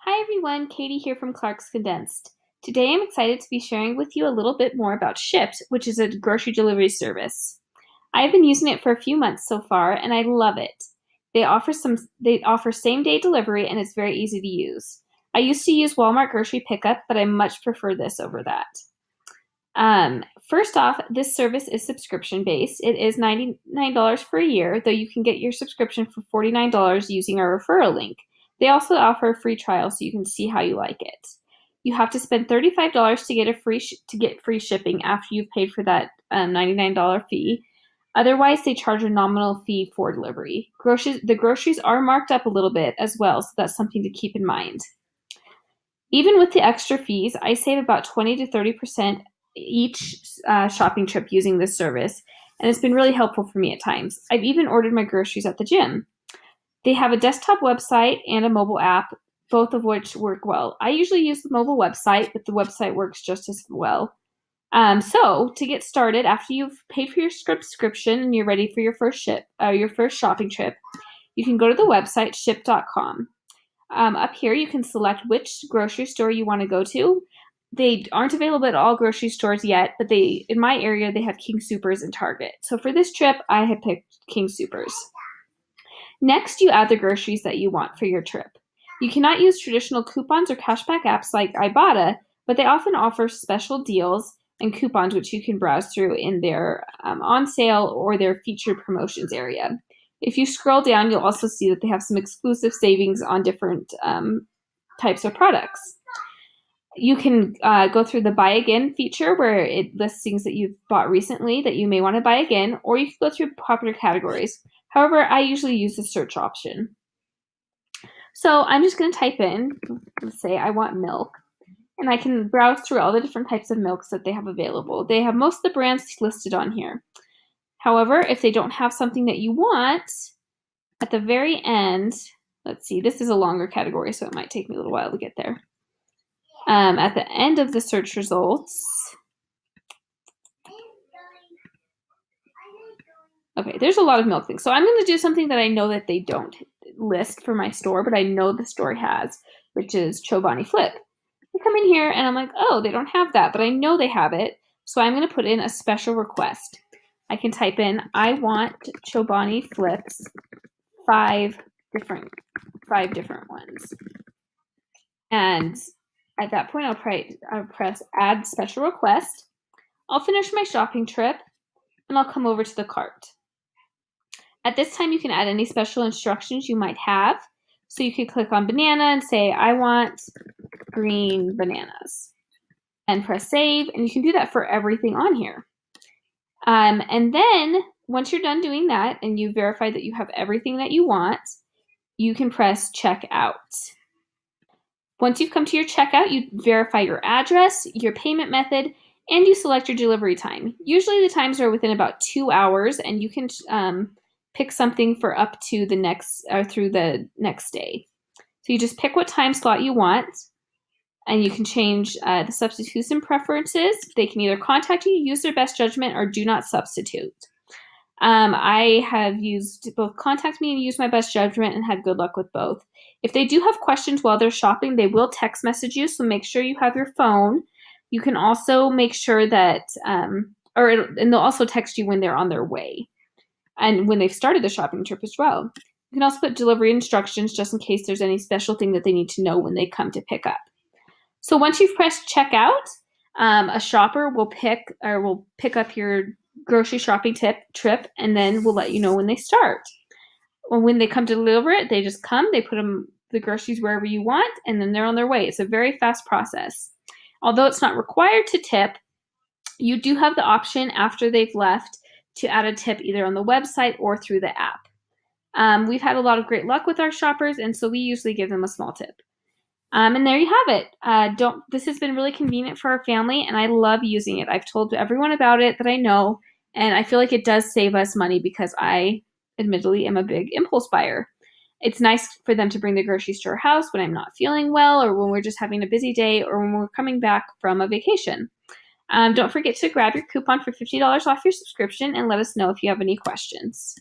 Hi everyone, Katie here from Clark's Condensed. Today I'm excited to be sharing with you a little bit more about Shipt, which is a grocery delivery service. I've been using it for a few months so far and I love it. They offer same-day delivery and it's very easy to use. I used to use Walmart grocery pickup, but I much prefer this over that. First off, this service is subscription-based. It is $99 for a year, though you can get your subscription for $49 using our referral link. They also offer a free trial so you can see how you like it. You have to spend $35 to get free shipping after you've paid for that $99 fee. Otherwise, they charge a nominal fee for delivery. The groceries are marked up a little bit as well, so that's something to keep in mind. Even with the extra fees, I save about 20 to 30% each shopping trip using this service, and it's been really helpful for me at times. I've even ordered my groceries at the gym. They have a desktop website and a mobile app, both of which work well. I usually use the mobile website, but the website works just as well. So to get started, after you've paid for your subscription and you're ready for your first shopping trip, you can go to the website shipt.com. Up here, you can select which grocery store you want to go to. They aren't available at all grocery stores yet, but in my area, they have King Soopers and Target. So for this trip, I had picked King Soopers. Next, you add the groceries that you want for your trip. You cannot use traditional coupons or cashback apps like Ibotta, but they often offer special deals and coupons which you can browse through in their on sale or their featured promotions area. If you scroll down, you'll also see that they have some exclusive savings on different types of products. You can go through the buy again feature where it lists things that you've bought recently that you may want to buy again, or you can go through popular categories. However, I usually use the search option. So I'm just going to type in, let's say I want milk, and I can browse through all the different types of milks that they have available. They have most of the brands listed on here. However, if they don't have something that you want, at the very end, let's see, this is a longer category, so it might take me a little while to get there. At the end of the search results, okay, there's a lot of milk things. So I'm going to do something that I know that they don't list for my store, but I know the store has, which is Chobani Flip. I come in here and I'm like, oh, they don't have that, but I know they have it. So I'm going to put in a special request. I can type in, I want Chobani Flips, five different ones. And at that point, I'll press add special request. I'll finish my shopping trip and I'll come over to the cart. At this time, you can add any special instructions you might have. So you could click on banana and say, I want green bananas, and press save. And you can do that for everything on here. And then once you're done doing that and you verify that you have everything that you want, you can press check out. Once you've come to your checkout, you verify your address, your payment method, and you select your delivery time. Usually the times are within about 2 hours, and you can pick something for up to the next or through the next day. So you just pick what time slot you want, and you can change the substitution preferences. They can either contact you, use their best judgment, or do not substitute. I have used both contact me and use my best judgment and had good luck with both. If they do have questions while they're shopping, they will text message you, so make sure you have your phone. You can also make sure that, and they'll also text you when they're on their way and when they've started the shopping trip as well. You can also put delivery instructions just in case there's any special thing that they need to know when they come to pick up. So once you've pressed checkout, a shopper will pick up your grocery shopping trip, and then we'll let you know when they start. Or when they come to deliver it, they just come, they put the groceries wherever you want, and then they're on their way. It's a very fast process. Although it's not required to tip, you do have the option after they've left to add a tip either on the website or through the app. We've had a lot of great luck with our shoppers, and so we usually give them a small tip. And there you have it. This has been really convenient for our family, and I love using it. I've told everyone about it that I know, and I feel like it does save us money because I admittedly am a big impulse buyer. It's nice for them to bring the groceries to our house when I'm not feeling well, or when we're just having a busy day, or when we're coming back from a vacation. Don't forget to grab your coupon for $50 off your subscription and let us know if you have any questions.